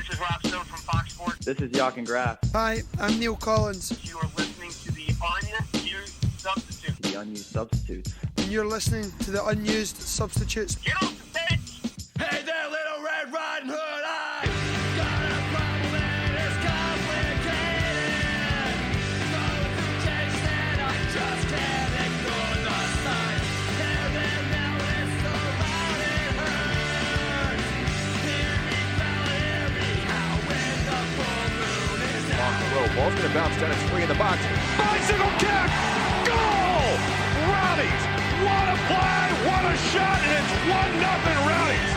This is Rob Stone from Fox Sports. This is Jochen Graf. Hi, I'm Neil Collins. You are listening to the Unused Substitutes. The Unused Substitutes. And you're listening to the Unused Substitutes. Get off the bench! Hey there, Little Red Riding Hood, I got a problem and it's complicated. Going through change and I just can't ignore the signs. There and now it's so loud it hurts. Hear me, fella, hear me, how when the full moon is out. Off the row, ball's gonna bounce down, it's free in the box. Bicycle kick! Goal! Rowdies! What a play! What a shot! And it's 1-0 Rowdies!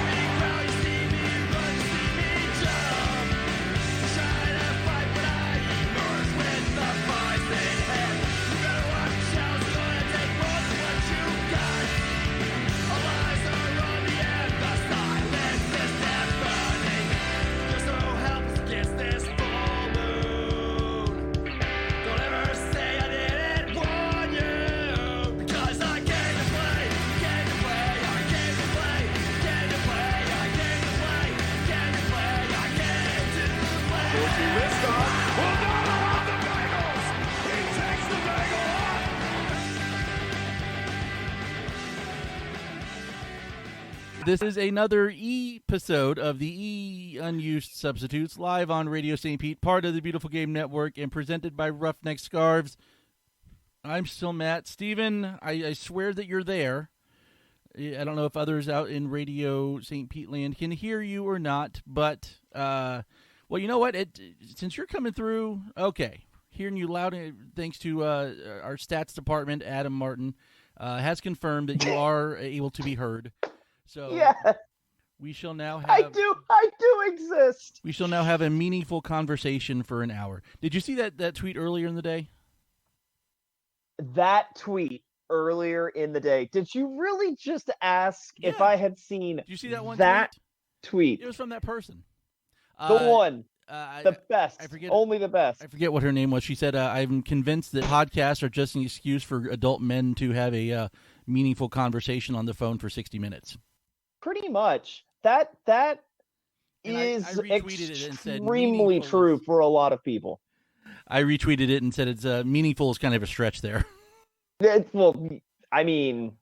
This is another episode of the Unused Substitutes, live on Radio St. Pete, part of the Beautiful Game Network, and presented by Roughneck Scarves. I'm still Matt. Steven, I swear that you're there. I don't know if others out in Radio St. Pete land can hear you or not, but, well, you know what? Since you're coming through, okay, hearing you loud, thanks to our stats department, Adam Martin, has confirmed that you are able to be heard. So Yeah, we shall now have. I do exist. We shall now have a meaningful conversation for an hour. Did you see that tweet earlier in the day? That tweet earlier in the day. Did you really just ask if Yeah. I had seen Did you see that one? tweet? It was from that person. The one, the best. I forget. Only the best. I forget what her name was. She said, "I'm convinced that podcasts are just an excuse for adult men to have a meaningful conversation on the phone for 60 minutes." Pretty much. That And is I retweeted it and said extremely meaningful true is- for a lot of people. I retweeted it and said it's meaningful is kind of a stretch there. Well, I mean,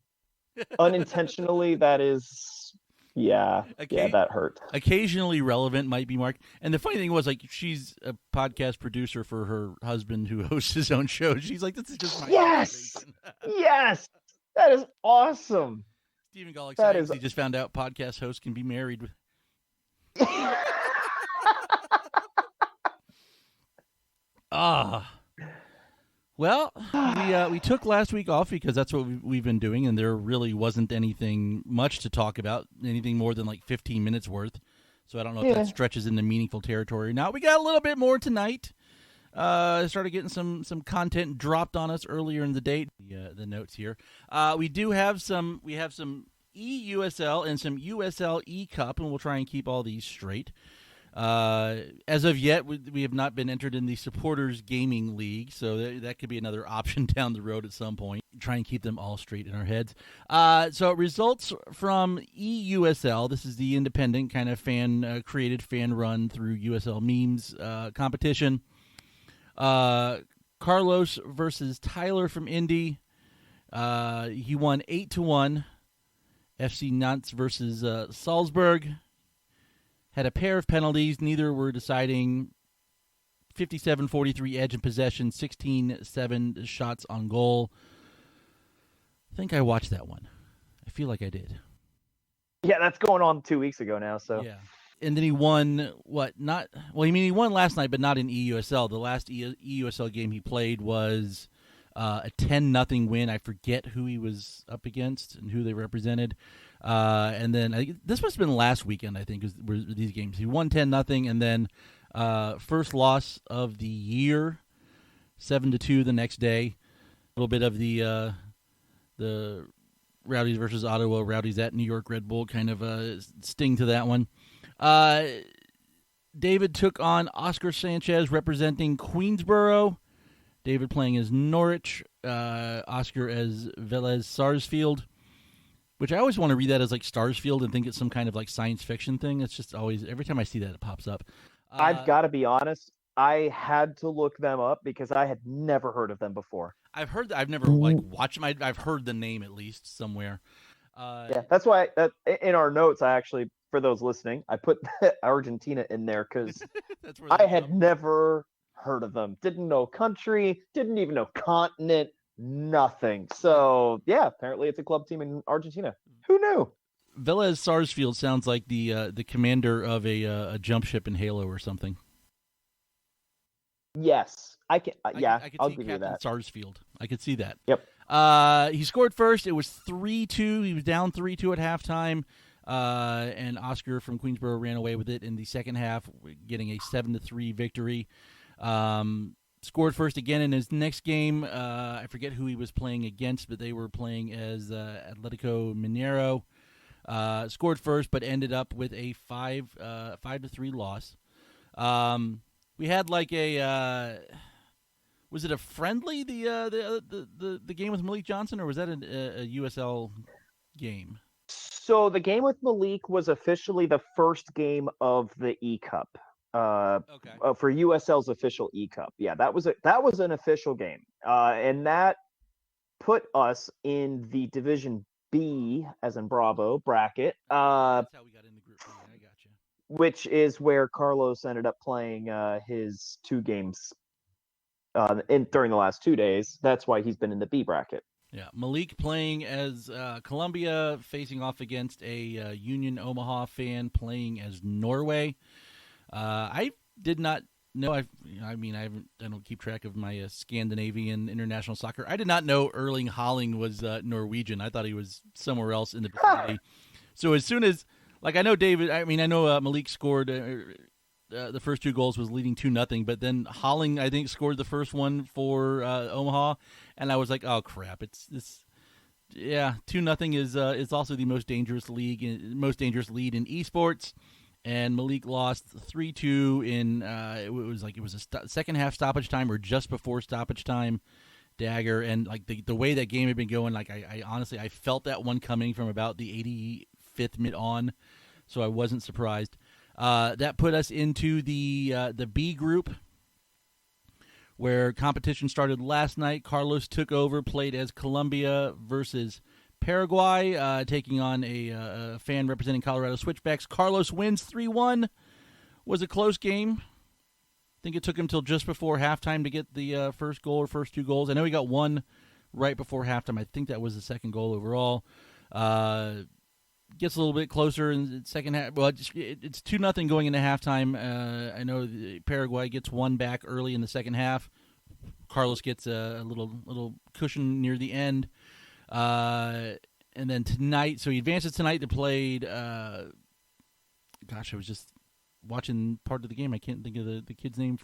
unintentionally, that is, yeah, that hurt. Occasionally relevant might be marked. And the funny thing was, like, she's a podcast producer for her husband who hosts his own show. She's like, this is just my Yes! observation. Yes, that is awesome. Stephen Golick That says is- he just found out podcast hosts can be married. Well, we took last week off because that's what we've been doing, and there really wasn't anything much to talk about, anything more than like 15 minutes worth. So I don't know if that stretches into meaningful territory. Now we got a little bit more tonight. Started getting some content dropped on us earlier in the day. The notes here. We have some EUSL and some USL E Cup, and we'll try and keep all these straight. As of yet, we have not been entered in the Supporters Gaming League, so that could be another option down the road at some point. Try and keep them all straight in our heads. So results from EUSL. This is the independent kind of created fan run through USL memes competition. Carlos versus Tyler from Indy. He won 8-1. FC Nantes versus Salzburg. Had a pair of penalties. Neither were deciding. 57-43 edge in possession. 16-7 shots on goal. I think I watched that one. I feel like I did. Yeah, that's going on 2 weeks ago now. So yeah. And then he won he won last night, but not in EUSL. The last EUSL game he played was a 10-0 win. I forget who he was up against and who they represented. And then this must have been last weekend, I think, were these games. He won 10-0, and then first loss of the year, 7-2 the next day. A little bit of the Rowdies versus Ottawa, Rowdies at New York Red Bull kind of sting to that one. David took on Oscar Sanchez representing Queensborough. David playing as Norwich, Oscar as Velez Sarsfield, which I always want to read that as like Starsfield and think it's some kind of like science fiction thing. It's just always, every time I see that, it pops up. I've got to be honest. I had to look them up because I had never heard of them before. I've never watched them. I've heard the name at least somewhere. Yeah, that's why in our notes, I actually, for those listening, I put Argentina in there because I had never heard of them. Didn't know country, didn't even know continent, nothing. So yeah, apparently it's a club team in Argentina. Who knew? Velez Sarsfield sounds like the commander of a jump ship in Halo or something. Yes, I can. Yeah, I could I'll see give Captain you that. Sarsfield. I could see that. Yep. He scored first. It was 3-2. He was down 3-2 at halftime. And Oscar from Queensboro ran away with it in the second half, getting a 7-3 victory. Scored first again in his next game. I forget who he was playing against, but they were playing as Atletico Mineiro. Scored first, but ended up with a 5-3 loss. We had like a was it a friendly the game with Malik Johnson, or was that a USL game? So the game with Malik was officially the first game of the E Cup. Okay. For USL's official E Cup. Yeah, that was an official game. And that put us in the Division B, as in Bravo, bracket. That's how we got into Group B. I got you. Which is where Carlos ended up playing his 2 games during the last 2 days. That's why he's been in the B bracket. Yeah, Malik playing as Colombia, facing off against a Union Omaha fan playing as Norway. I did not know. I don't keep track of my Scandinavian international soccer. I did not know Erling Haaland was Norwegian. I thought he was somewhere else in the vicinity. So as soon as, like, I know Malik scored the first 2 goals, was leading 2-0, but then Haaland, I think, scored the first one for Omaha, and I was like, oh crap, it's this. Yeah, 2-0 is also the most dangerous lead in esports. And Malik lost 3-2 in it was a second half stoppage time or just before stoppage time dagger, and like the way that game had been going, like I honestly I felt that one coming from about the 85th minute on, so I wasn't surprised. That put us into the B group, where competition started last night. Carlos took over, played as Colombia versus Paraguay, taking on a fan representing Colorado Switchbacks. Carlos wins 3-1. Was a close game. I think it took him till just before halftime to get the first goal or first 2 goals. I know he got one right before halftime. I think that was the second goal overall. Gets a little bit closer in the second half. Well, it's 2-0 going into halftime. I know Paraguay gets one back early in the second half. Carlos gets a little cushion near the end. And then tonight, so he advances tonight. They played, I was just watching part of the game. I can't think of the kid's name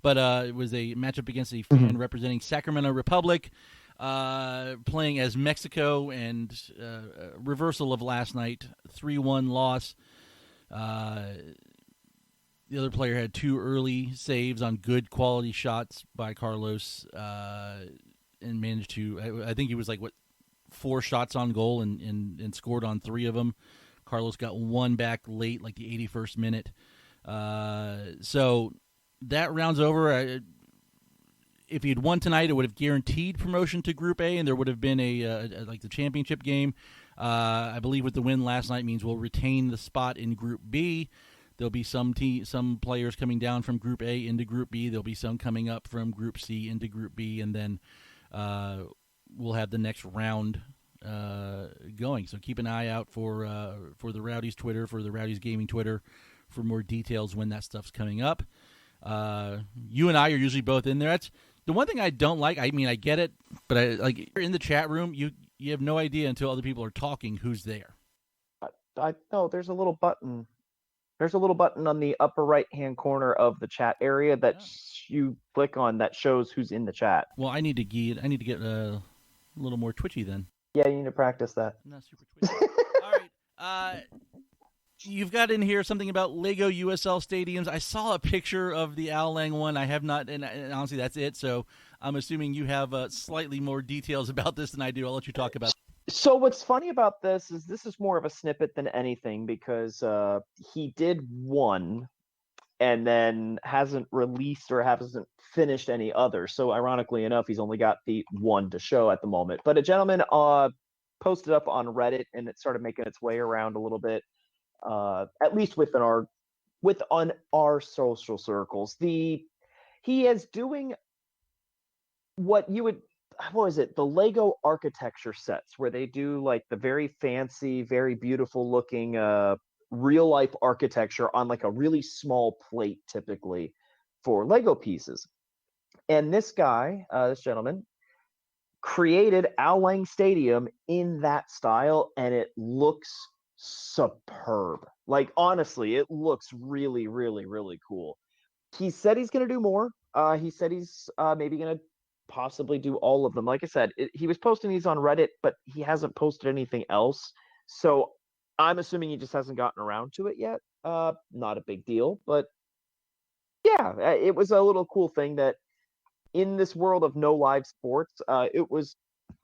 but it was a matchup against a fan representing Sacramento Republic, playing as Mexico, and reversal of last night, 3-1 loss. The other player had 2 early saves on good quality shots by Carlos, and managed to, I think he was 4 shots on goal and scored on 3 of them. Carlos got one back late, like the 81st minute. So that round's over. If he had won tonight, it would have guaranteed promotion to Group A, and there would have been the championship game. I believe with the win last night means we'll retain the spot in Group B. There'll be some players coming down from Group A into Group B. There'll be some coming up from Group C into Group B, and then we'll have the next round going. So keep an eye out for the Rowdies Twitter, for the Rowdies Gaming Twitter, for more details when that stuff's coming up. You and I are usually both in there. That's the one thing I don't like. I mean, I get it, but you're in the chat room, you have no idea until other people are talking who's there. I know there's a little button. There's a little button on the upper right-hand corner of the chat area that you click on that shows who's in the chat. Well, I need to get a little more twitchy then. Yeah, you need to practice that. I'm not super twitchy. All right. You've got in here something about Lego USL stadiums. I saw a picture of the Al Lang one. I have not, and honestly, that's it. So I'm assuming you have slightly more details about this than I do. I'll let you talk about it. So what's funny about this is more of a snippet than anything, because he did one, and then hasn't released or hasn't finished any others. So ironically enough, he's only got the one to show at the moment. But a gentleman posted up on Reddit, and it started making its way around a little bit, at least within our social circles. He is doing what was it? The Lego architecture sets, where they do like the very fancy, very beautiful looking real life architecture on like a really small plate, typically for Lego pieces. And this gentleman, created Al Lang Stadium in that style, and it looks superb. Like, honestly, it looks really, really, really cool. He said he's going to do more. He said he's maybe going to possibly do all of them. Like I said, he was posting these on Reddit, but he hasn't posted anything else. So I'm assuming he just hasn't gotten around to it yet. Not a big deal, but yeah, it was a little cool thing that in this world of no live sports, it was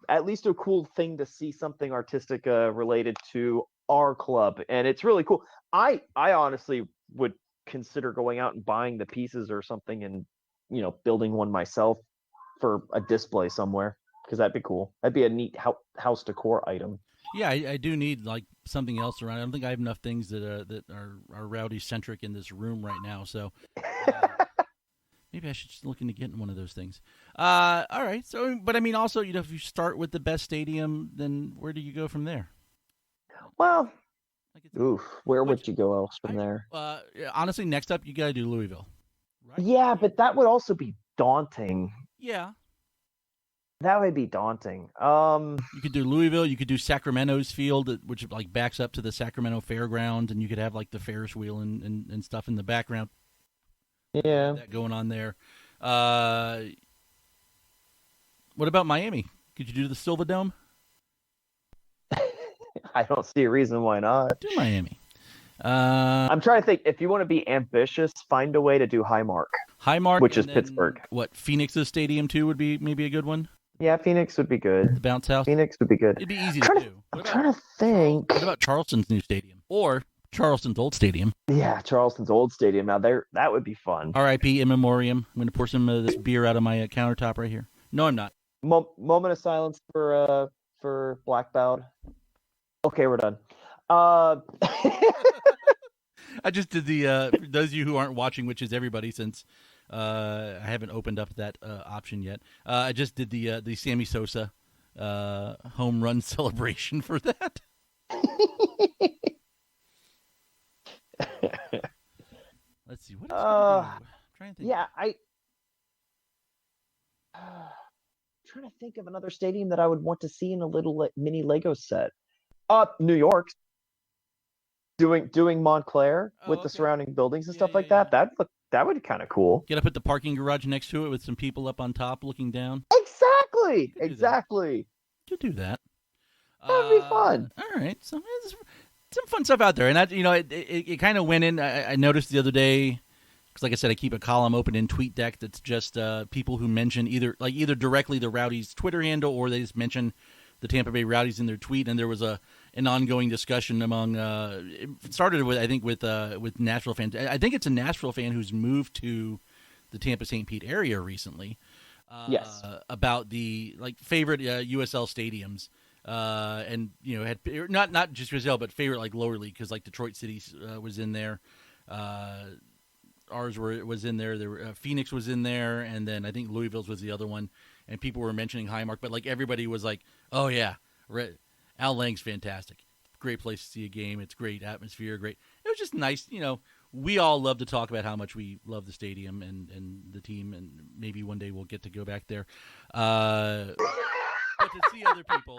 at least a cool thing to see something artistic related to our club, and it's really cool. I honestly would consider going out and buying the pieces or something, and building one myself for a display somewhere, because that'd be cool. That'd be a neat house decor item. Yeah, I do need like something else around. I don't think I have enough things that are rowdy centric in this room right now. So maybe I should just look into getting one of those things. All right. So, but I mean, also, if you start with the best stadium, then where do you go from there? Well, where would you go else from there? Honestly, next up, you got to do Louisville. Right? Yeah, but that would also be daunting. Yeah. That would be daunting. You could do Louisville. You could do Sacramento's field, which like backs up to the Sacramento Fairgrounds, and you could have like the Ferris wheel and stuff in the background. Yeah, that going on there. What about Miami? Could you do the Silva Dome? I don't see a reason why not. Do Miami. I'm trying to think. If you want to be ambitious, find a way to do Highmark. Highmark, which is Pittsburgh. What, Phoenix's stadium too would be maybe a good one. Yeah, Phoenix would be good. The bounce house. Phoenix would be good. It'd be easy to do. I'm trying to think. What about Charleston's new stadium or Charleston's old stadium? Yeah, Charleston's old stadium. Now that would be fun. R.I.P. in memoriam. I'm going to pour some of this beer out of my countertop right here. No, I'm not. Moment of silence for Black Bowed. Okay, we're done. I just did the for those of you who aren't watching, which is everybody, since I haven't opened up that option yet. I just did the Sammy Sosa home run celebration for that. Let's see what else I'm trying to think. Yeah, trying to think of another stadium that I would want to see in a little mini Lego set. New York. Doing Montclair with the surrounding buildings and stuff like that. That would be kind of cool. Get up at the parking garage next to it with some people up on top looking down. Exactly. Could do that. That'd be fun. All right, so there's some fun stuff out there, and that it kind of went in. I noticed the other day, because like I said, I keep a column open in TweetDeck that's just people who mention either directly the Rowdies Twitter handle, or they just mention the Tampa Bay Rowdies in their tweet, and there was an ongoing discussion among. It started with Nashville fans. I think it's a Nashville fan who's moved to the Tampa St. Pete area recently. Yes. About the favorite USL stadiums, and had not just USL but favorite lower league, because Detroit City was in there. Ours was in there. Phoenix was in there, and then I think Louisville's was the other one. And people were mentioning Highmark, but everybody was like, "Oh yeah, Al Lang's fantastic. Great place to see a game. It's great atmosphere. Great." It was just nice, We all love to talk about how much we love the stadium and the team, and maybe one day we'll get to go back there, but to see other people,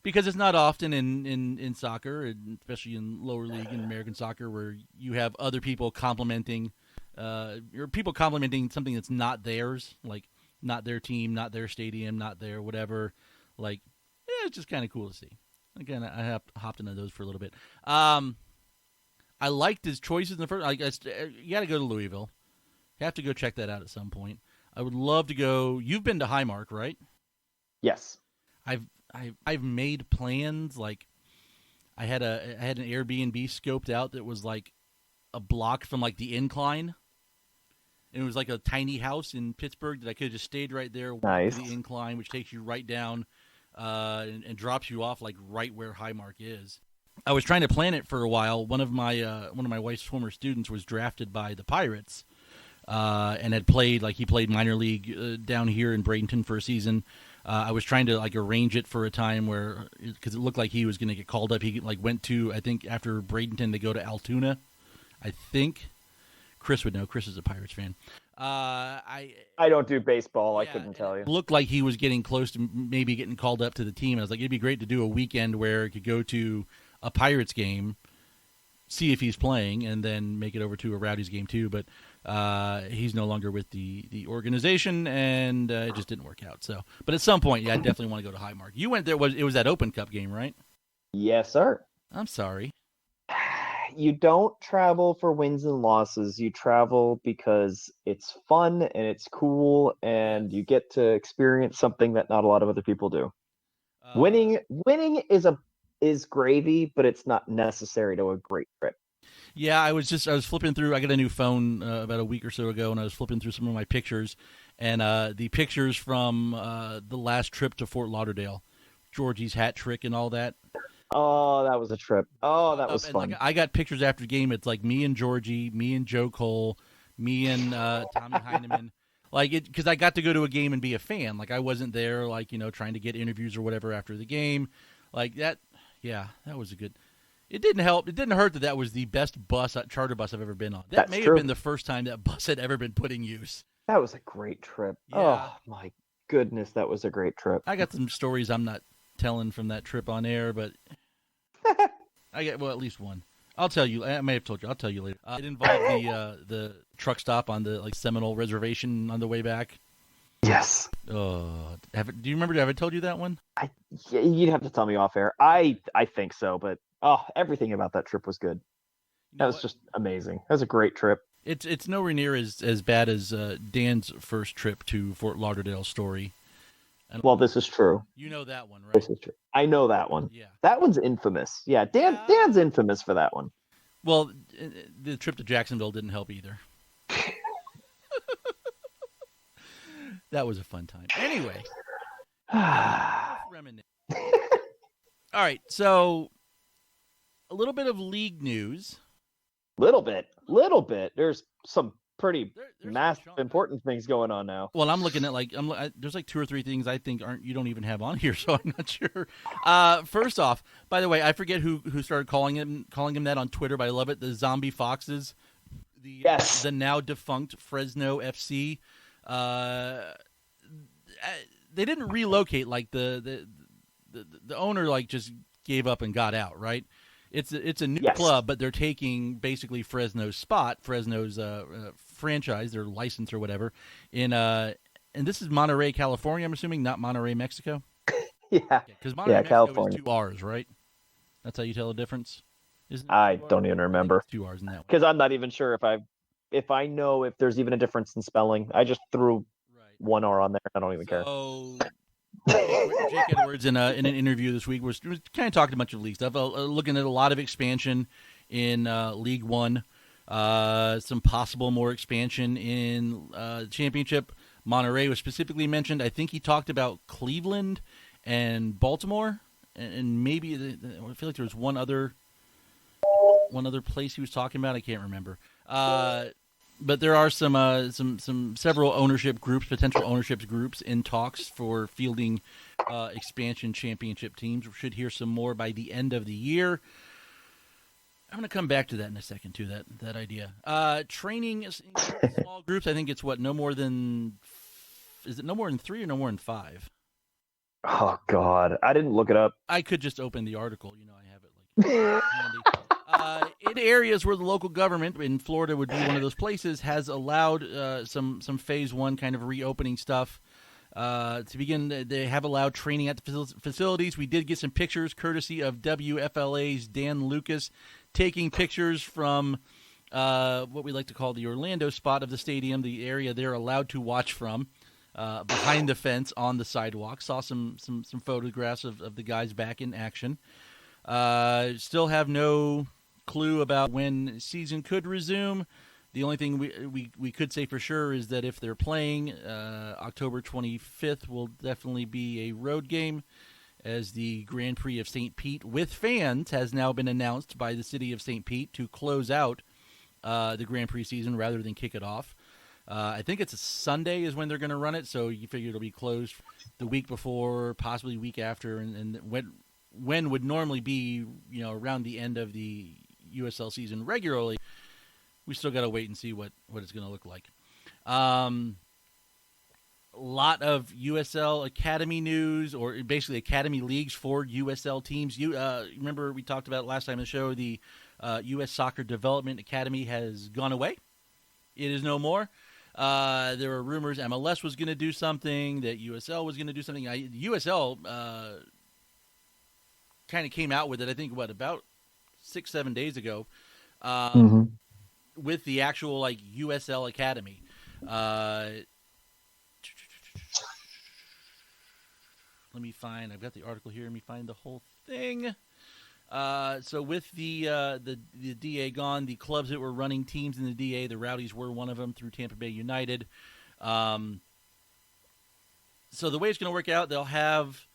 because it's not often in soccer, and especially in lower league in American soccer, where you have other people complimenting, or people complimenting something that's not theirs, not their team, not their stadium, not their whatever. It's just kind of cool to see. Again, I hopped into those for a little bit. I liked his choices in the first. You got to go to Louisville. You have to go check that out at some point. I would love to go. You've been to Highmark, right? Yes. I've made plans. I had an Airbnb scoped out that was a block from like the incline. And it was like a tiny house in Pittsburgh that I could have just stayed right there, walked to the incline, which takes you right down and drops you off like right where Highmark is. I was trying to plan it for a while. One of my wife's former students was drafted by the Pirates and had played he played minor league down here in Bradenton for a season. I was trying to arrange it for a time where, because it looked like he was going to get called up. He went to, I think after Bradenton they go to Altoona. I think Chris would know. Chris is a Pirates fan. I don't do baseball. I couldn't tell you. It looked like he was getting close to maybe getting called up to the team. I was like, it'd be great to do a weekend where he could go to a Pirates game, see if he's playing, and then make it over to a Rowdies game too. But he's no longer with the organization, and it just didn't work out. So, but at some point, I definitely want to go to Highmark. You went there. It was that Open Cup game, right? Yes, sir. I'm sorry. You don't travel for wins and losses. You travel because it's fun and it's cool, and you get to experience something that not a lot of other people do. Winning is gravy, but it's not necessary to a great trip. Yeah, I was flipping through. I got a new phone about a week or so ago, and I was flipping through some of my pictures, and the pictures from the last trip to Fort Lauderdale, Georgie's hat trick and all that. Oh, that was a trip. Oh, that was fun. I got pictures after the game. It's me and Georgie, me and Joe Cole, me and Tommy Heineman. Because I got to go to a game and be a fan. I wasn't there, trying to get interviews or whatever after the game. That, yeah, that was a good. It didn't help. It didn't hurt that was the best charter bus I've ever been on. That may have been the first time that bus had ever been put in use. That was a great trip. Yeah. Oh, my goodness, that was a great trip. I got some stories I'm not telling from that trip on air, but I get at least one. I'll tell you. I may have told you. I'll tell you later. It involved the truck stop on the Seminole Reservation on the way back. Yes. Do you remember? Have I told you that one? You'd have to tell me off air. I think so, but everything about that trip was good. That was just amazing. That was a great trip. It's nowhere near as bad as Dan's first trip to Fort Lauderdale story. Well, this is true. You know that one, right? This is true. I know that one. Yeah. That one's infamous. Yeah, Dan's infamous for that one. Well, the trip to Jacksonville didn't help either. That was a fun time. Anyway. Reminisce. All right, so a little bit of league news. Little bit. There's some pretty massive, important things going on now. Well, I'm looking at there's 2 or 3 things I think you don't even have on here, so I'm not sure. First off, by the way, I forget who started calling him that on Twitter, but I love it. The Zombie Foxes, the now defunct Fresno FC. They didn't relocate. The owner just gave up and got out, right? It's a new club, but they're taking basically Fresno's spot, Fresno's franchise, their license or whatever. And this is Monterey, California, I'm assuming, not Monterey, Mexico? Yeah. Because Monterey, Mexico California. is 2 R's, right? That's how you tell the difference? I don't even remember. 2 R's in that one. Because I'm not even sure if I know if there's even a difference in spelling. I just threw 1 R on there. I don't even care. Jake Edwards in an interview this week was kind of talking a bunch of league stuff, looking at a lot of expansion in League One, some possible more expansion in championship. Monterey was specifically mentioned. I think he talked about Cleveland and Baltimore, and maybe I feel like there was one other place he was talking about. I can't remember. But there are several ownership groups, potential ownership groups in talks for fielding expansion championship teams. We should hear some more by the end of the year. I'm going to come back to that in a second too. That idea. Training small groups. I think it's no more than 3 or no more than 5? Oh God, I didn't look it up. I could just open the article. I have it handy. In areas where the local government in Florida would be one of those places, has allowed some phase 1 kind of reopening stuff. To begin, they have allowed training at the facilities. We did get some pictures courtesy of WFLA's Dan Lucas, taking pictures from what we like to call the Orlando spot of the stadium, the area they're allowed to watch from, behind the fence on the sidewalk. Saw some photographs of the guys back in action. Still have no clue about when season could resume. The only thing we could say for sure is that if they're playing, October 25th will definitely be a road game, as the Grand Prix of St. Pete with fans has now been announced by the city of St. Pete to close out the Grand Prix season rather than kick it off. I think it's a Sunday is when they're going to run it, so you figure it'll be closed the week before, possibly week after, and when would normally be, around the end of the USL season regularly. We still got to wait and see what it's going to look like. A lot of USL Academy news, or basically Academy leagues for USL teams. Remember we talked about last time on the show, the U.S. Soccer Development Academy has gone away. It is no more. There were rumors MLS was going to do something, that USL was going to do something. USL kind of came out with it, I think, about 6-7 days ago, with the actual USL Academy. Let me find. I've got the article here. Let me find the whole thing. So with the DA gone, the clubs that were running teams in the DA, the Rowdies were one of them through Tampa Bay United. So the way it's going to work out, they'll have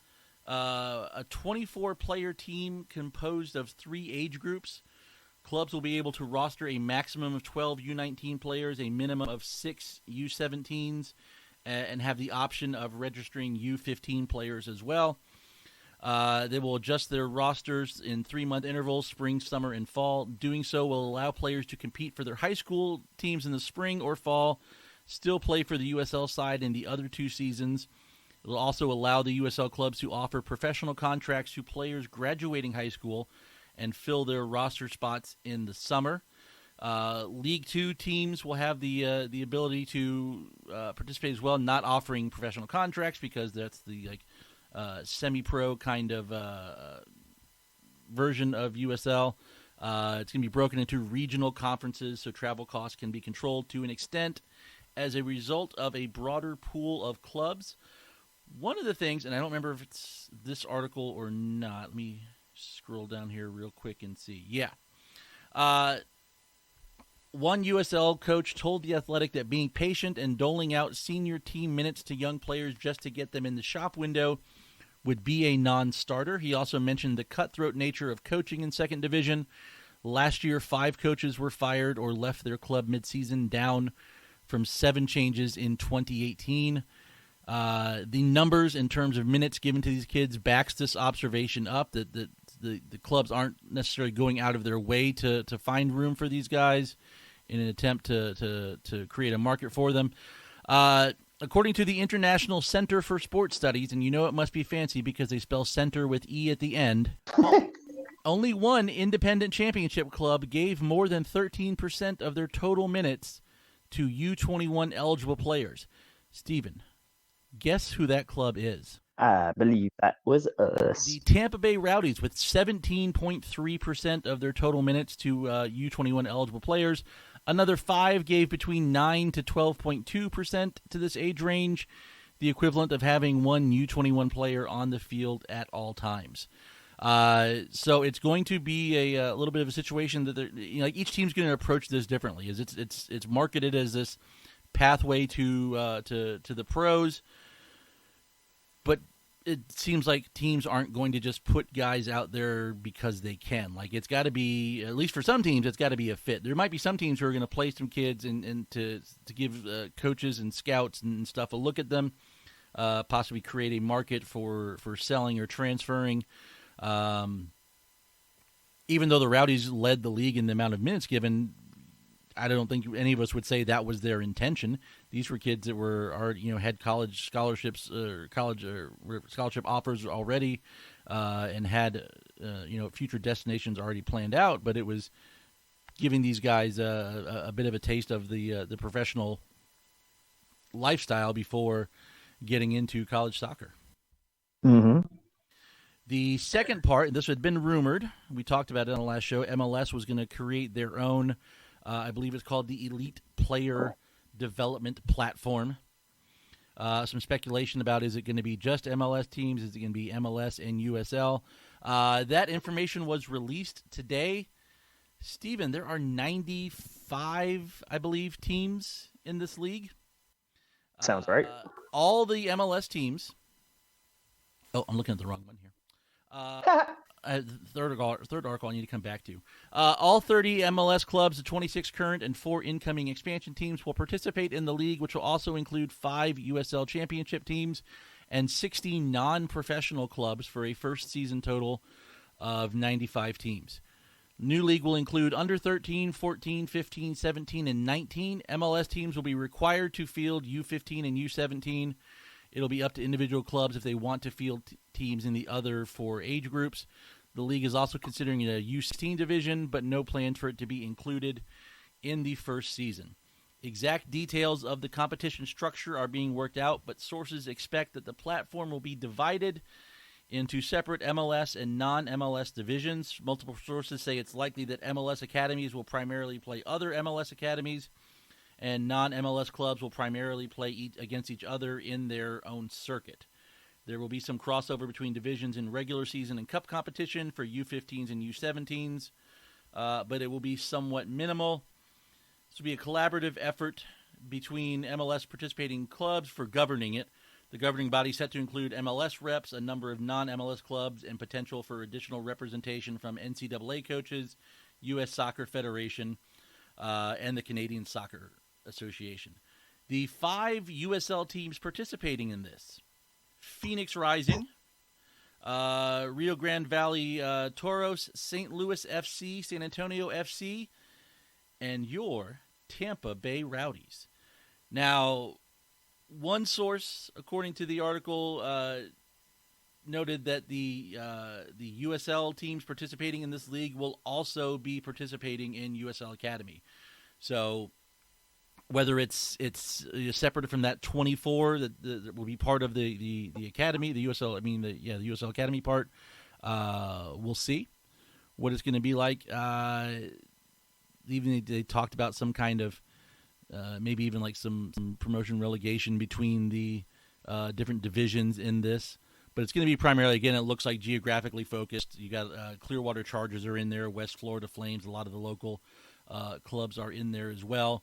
a 24-player team composed of 3 age groups. Clubs will be able to roster a maximum of 12 U19 players, a minimum of 6 U17s, and have the option of registering U15 players as well. They will adjust their rosters in 3-month intervals, spring, summer, and fall. Doing so will allow players to compete for their high school teams in the spring or fall, still play for the USL side in the other 2 seasons. It will also allow the USL clubs to offer professional contracts to players graduating high school and fill their roster spots in the summer. League 2 teams will have the ability to participate as well, not offering professional contracts because that's the semi-pro kind of version of USL. It's going to be broken into regional conferences, so travel costs can be controlled to an extent as a result of a broader pool of clubs. One of the things, and I don't remember if it's this article or not. Let me scroll down here real quick and see. Yeah. One USL coach told The Athletic that being patient and doling out senior team minutes to young players just to get them in the shop window would be a non-starter. He also mentioned the cutthroat nature of coaching in second division. Last year, 5 coaches were fired or left their club midseason, down from 7 changes in 2018. The numbers in terms of minutes given to these kids backs this observation up, that the clubs aren't necessarily going out of their way to find room for these guys in an attempt to create a market for them. According to the International Center for Sports Studies, and you know it must be fancy because they spell center with E at the end, only one independent championship club gave more than 13% of their total minutes to U21 eligible players. Stephen, guess who that club is? I believe that was us. The Tampa Bay Rowdies, with 17.3% of their total minutes to U21 eligible players. Another 5 gave between 9 to 12.2% to this age range, the equivalent of having one U21 player on the field at all times. So it's going to be a little bit of a situation that each team's going to approach this differently. It's marketed as this pathway to the pros, but it seems like teams aren't going to just put guys out there because they can. It's got to be, at least for some teams, it's got to be a fit. There might be some teams who are going to play some kids and to give coaches and scouts and stuff a look at them, possibly create a market for selling or transferring. Even though the Rowdies led the league in the amount of minutes given, I don't think any of us would say that was their intention. These were kids that were already, had college scholarships or scholarship offers already, and had, future destinations already planned out. But it was giving these guys a bit of a taste of the professional lifestyle before getting into college soccer. Mm-hmm. The second part, and this had been rumored, we talked about it on the last show, MLS was going to create their own, I believe it's called the Elite Player Development Platform. Some speculation about, is it going to be just MLS teams? Is it going to be MLS and USL? That information was released today. Steven, there are 95, I believe, teams in this league. Sounds right. All the MLS teams. Oh, I'm looking at the wrong one here. Third article I need to come back to. All 30 MLS clubs, the 26 current and 4 incoming expansion teams will participate in the league, which will also include 5 USL Championship teams and 60 non-professional clubs for a first season total of 95 teams. New league will include under 13, 14, 15, 17, and 19. MLS teams will be required to field U15 and U17. It'll be up to individual clubs if they want to field teams in the other 4 age groups. The league is also considering a U16 division, but no plans for it to be included in the first season. Exact details of the competition structure are being worked out, but sources expect that the platform will be divided into separate MLS and non-MLS divisions. Multiple sources say it's likely that MLS academies will primarily play other MLS academies, and non-MLS clubs will primarily play against each other in their own circuit. There will be some crossover between divisions in regular season and cup competition for U15s and U17s, but it will be somewhat minimal. This will be a collaborative effort between MLS participating clubs for governing it. The governing body is set to include MLS reps, a number of non-MLS clubs, and potential for additional representation from NCAA coaches, U.S. Soccer Federation, and the Canadian Soccer Association. The 5 USL teams participating in this: Phoenix Rising, Rio Grande Valley Toros, St. Louis FC, San Antonio FC, and your Tampa Bay Rowdies. Now, one source, according to the article, noted that the USL teams participating in this league will also be participating in USL Academy. So whether it's separate from that 24 that will be part of the academy, the USL, the USL Academy part, we'll see what it's going to be like. Even they talked about some kind of maybe even like some promotion relegation between the different divisions in this. But it's going to be primarily, again, it looks like geographically focused. You got Clearwater Chargers are in there, West Florida Flames, a lot of the local clubs are in there as well.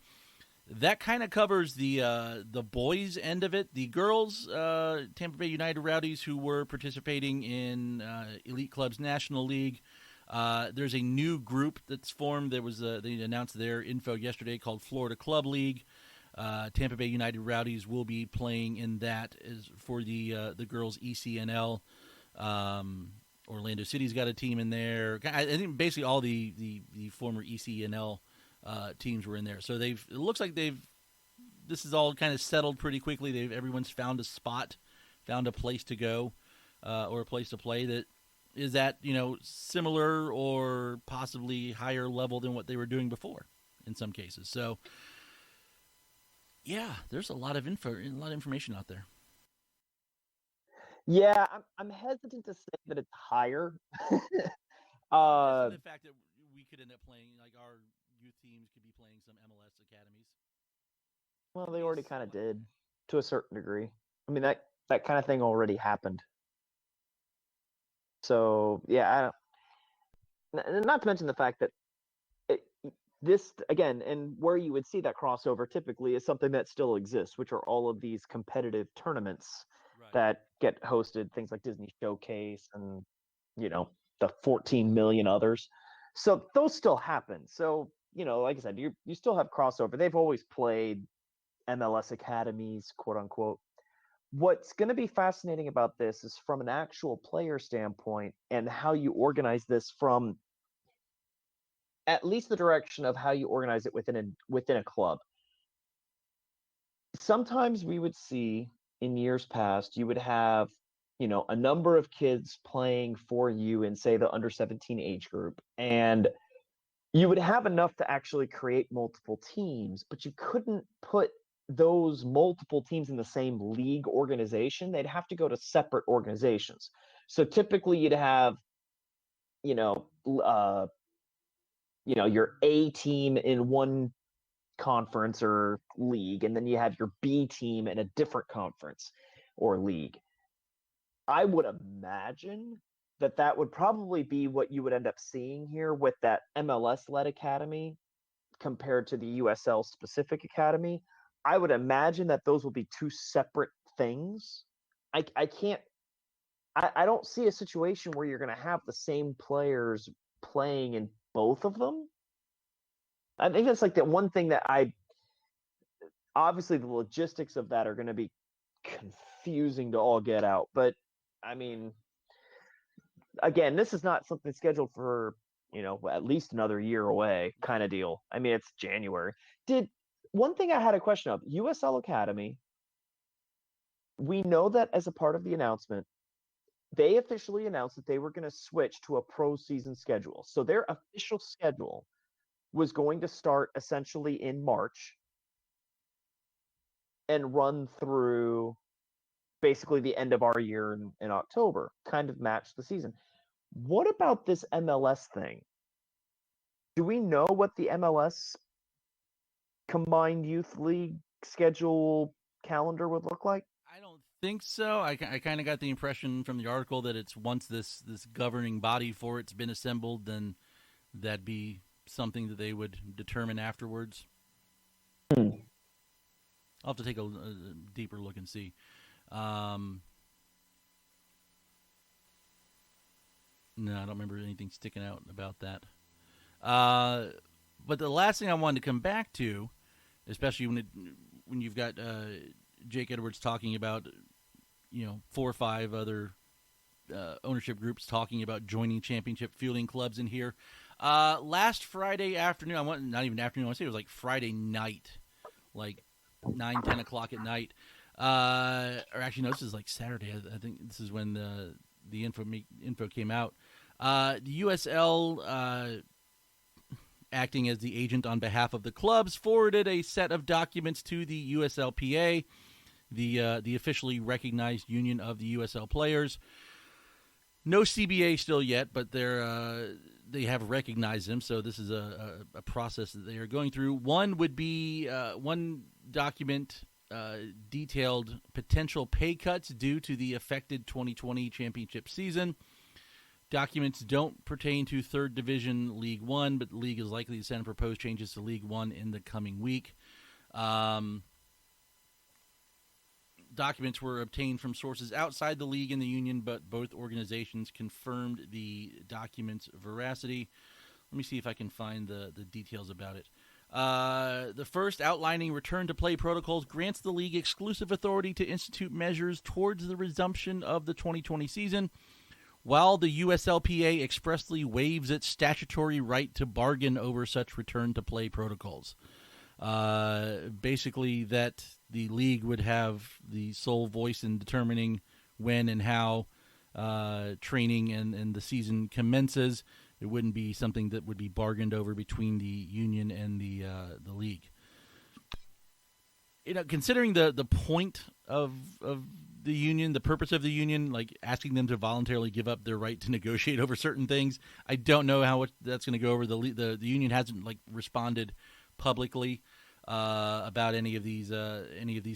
That kind of covers the boys' end of it. The girls, Tampa Bay United Rowdies, who were participating in Elite Clubs National League, there's a new group that's formed. They announced their info yesterday called Florida Club League. Tampa Bay United Rowdies will be playing in that for the girls ECNL. Orlando City's got a team in there. I think basically all the former ECNL teams were in there. So it looks like this is all kind of settled pretty quickly. Everyone's found a spot, found a place to go, or a place to play that is at, similar or possibly higher level than what they were doing before in some cases. So yeah, there's a lot of information out there. Yeah, I'm hesitant to say that it's higher. The fact that we could end up playing, like our youth teams could be playing some MLS academies. Well, they already kind of did to a certain degree. I mean, that kind of thing already happened. So yeah, not to mention the fact that this again, and where you would see that crossover typically is something that still exists, which are all of these competitive tournaments that get hosted, things like Disney Showcase and the 14 million others. So those still happen. So like I said, you still have crossover. They've always played MLS academies, quote unquote. What's going to be fascinating about this is from an actual player standpoint and how you organize this from at least the direction of how you organize it within a club. Sometimes we would see in years past, you would have, a number of kids playing for you in, say, the under 17 age group. And you would have enough to actually create multiple teams, but you couldn't put those multiple teams in the same league organization. They'd have to go to separate organizations. So typically you'd have, your A team in one conference or league, and then you have your B team in a different conference or league. I would imagine that would probably be what you would end up seeing here with that MLS-led academy compared to the USL specific academy. I would imagine that those will be two separate things. I don't see a situation where you're going to have the same players playing in both of them. I think that's like the one thing that obviously the logistics of that are going to be confusing to all get out. But I mean, again, this is not something scheduled for, at least another year away kind of deal. I mean, it's January. One thing I had a question of, USL Academy, we know that as a part of the announcement, they officially announced that they were going to switch to a pro season schedule. So their official schedule was going to start essentially in March and run through basically the end of our year in October, kind of match the season. What about this MLS thing? Do we know what the MLS combined youth league schedule calendar would look like? I don't think so. I kind of got the impression from the article that it's once this governing body for it's been assembled, then that'd be something that they would determine afterwards. I'll have to take a deeper look and see. No, I don't remember anything sticking out about that. But the last thing I wanted to come back to, especially when you've got Jake Edwards talking about, 4 or 5 other ownership groups talking about joining championship fielding clubs in here. Last Friday afternoon, not even afternoon, I want to say it was like Friday night, like 9, 10 o'clock at night. Or actually, no, this is like Saturday. I think this is when the info came out. The USL, acting as the agent on behalf of the clubs, forwarded a set of documents to the USLPA, the officially recognized union of the USL players. No CBA still yet, but they have recognized them, so this is a process that they are going through. One would be one document detailed potential pay cuts due to the affected 2020 championship season. Documents don't pertain to 3rd Division League One, but the league is likely to send proposed changes to League One in the coming week. Documents were obtained from sources outside the league and the union, but both organizations confirmed the documents' veracity. Let me see if I can find the details about it. The first, outlining return-to-play protocols, grants the league exclusive authority to institute measures towards the resumption of the 2020 season, while the USLPA expressly waives its statutory right to bargain over such return-to-play protocols. Basically, that the league would have the sole voice in determining when and how training and the season commences. It wouldn't be something that would be bargained over between the union and the league. Considering the point of the union, the purpose of the union, like asking them to voluntarily give up their right to negotiate over certain things, I don't know how that's going to go over. The union hasn't responded publicly about any of these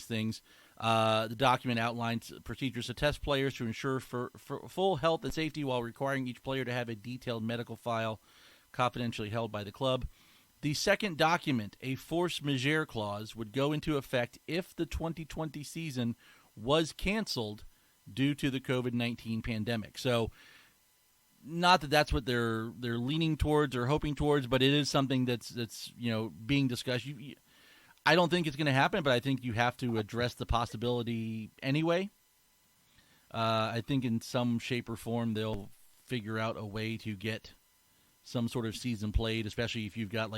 things. The document outlines procedures to test players to ensure for full health and safety while requiring each player to have a detailed medical file confidentially held by the club. The second document, a force majeure clause, would go into effect if the 2020 season was canceled due to the COVID-19 pandemic. So, not that that's what they're leaning towards or hoping towards, but it is something that's being discussed. I don't think it's going to happen, but I think you have to address the possibility anyway. I think in some shape or form they'll figure out a way to get some sort of season played, especially if you've got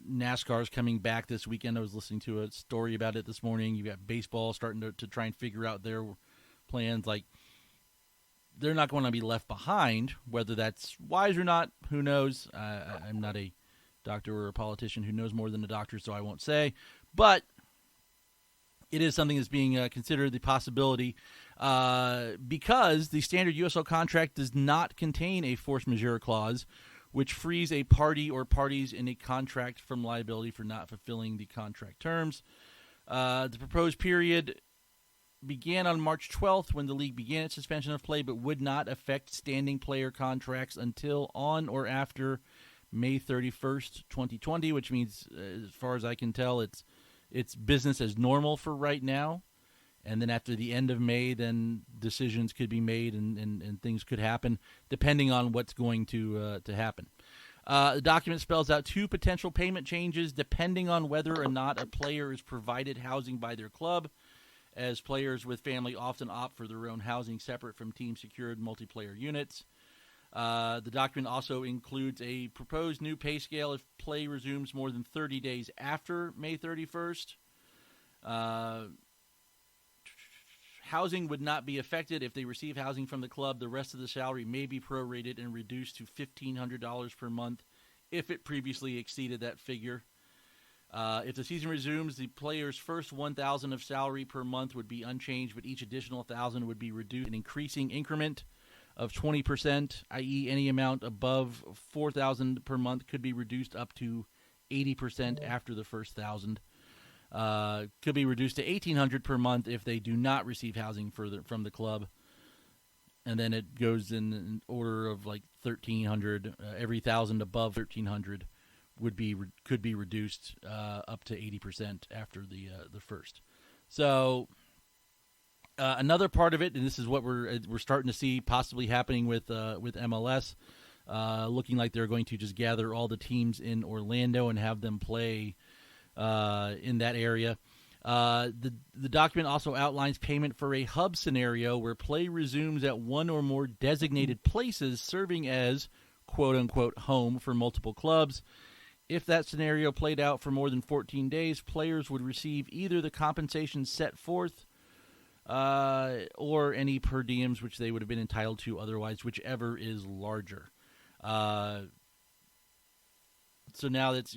NASCAR's coming back this weekend. I was listening to a story about it this morning. You've got baseball starting to try and figure out their plans. They're not going to be left behind. Whether that's wise or not, who knows? I'm not a doctor or a politician who knows more than a doctor, so I won't say. But it is something that's being considered, the possibility, because the standard USL contract does not contain a force majeure clause, which frees a party or parties in a contract from liability for not fulfilling the contract terms. The proposed period began on March 12th when the league began its suspension of play, but would not affect standing player contracts until on or after May 31st, 2020, which means, as far as I can tell, it's business as normal for right now. And then after the end of May, then decisions could be made and things could happen depending on what's going to happen. The document spells out 2 potential payment changes depending on whether or not a player is provided housing by their club, as players with family often opt for their own housing separate from team-secured multiplayer units. The document also includes a proposed new pay scale if play resumes more than 30 days after May 31st. Housing would not be affected. If they receive housing from the club, the rest of the salary may be prorated and reduced to $1,500 per month if it previously exceeded that figure. If the season resumes, the player's first $1,000 of salary per month would be unchanged, but each additional $1,000 would be reduced in an increasing increment of 20%, i.e. any amount above $4,000 per month could be reduced up to 80% after the first $1,000. Could be reduced to $1,800 per month if they do not receive housing from the club, and then it goes in an order of like $1,300. Every $1,000 above $1,300 could be reduced up to 80% after the first. So another part of it, and this is what we're starting to see possibly happening with MLS, looking like they're going to just gather all the teams in Orlando and have them play in that area. The document also outlines payment for a hub scenario where play resumes at one or more designated places serving as quote-unquote home for multiple clubs. If that scenario played out for more than 14 days, players would receive either the compensation set forth or any per diems which they would have been entitled to otherwise, whichever is larger. So now that's,